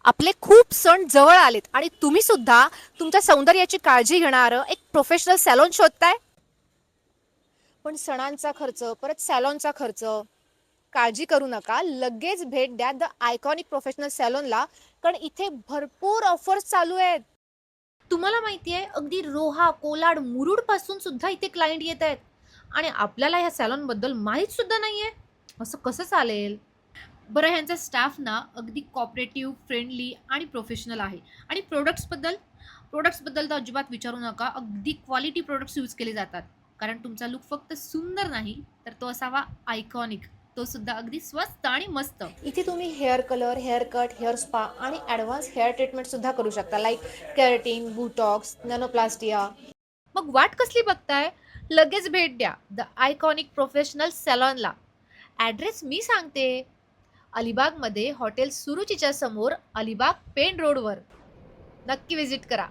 आपले खूप सण जवळ आलेत आणि तुम्ही सुद्धा तुमच्या सौंदर्याची काळजी घेणारं एक प्रोफेशनल सॅलॉन शोधताय. पण सणांचा खर्च, परत सॅलॉनचा खर्च, काळजी करू नका. लगेच भेट द्या द आयकॉनिक प्रोफेशनल सॅलॉनला, कारण इथे भरपूर ऑफर्स चालू आहेत. तुम्हाला माहिती आहे, अगदी रोहा, कोलाड, मुरुड पासून सुद्धा इथे क्लायंट येत आहेत आणि आपल्याला ह्या सॅलॉनबद्दल माहीत सुद्धा नाहीये. असं कसं चालेल? बरं, ह्यांचा स्टाफ ना अगदी कॉपरेटिव्ह, फ्रेंडली आणि प्रोफेशनल आहे. आणि प्रोडक्ट्सबद्दल तर अजिबात विचारू नका. अगदी क्वालिटी प्रोडक्ट्स यूज केले जातात. कारण तुमचा लूक फक्त सुंदर नाही, तर तो असावा आयकॉनिक. तो सुद्धा अगदी स्वस्त आणि मस्त. इथे तुम्ही hair colour, hair cut, hair spa आणि ॲडव्हान्स हेअर ट्रीटमेंट सुद्धा करू शकता, लाईक केराटिन, बुटॉक्स, नॅनोप्लास्टिया. मग वाट कसली बघताय? लगेच भेट द्या द आयकॉनिक प्रोफेशनल सॅलॉनला. ॲड्रेस मी सांगते. अलिबागमध्ये हॉटेल सुरुचीच्या समोर, अलिबाग पेन रोडवर. नक्की विजिट करा.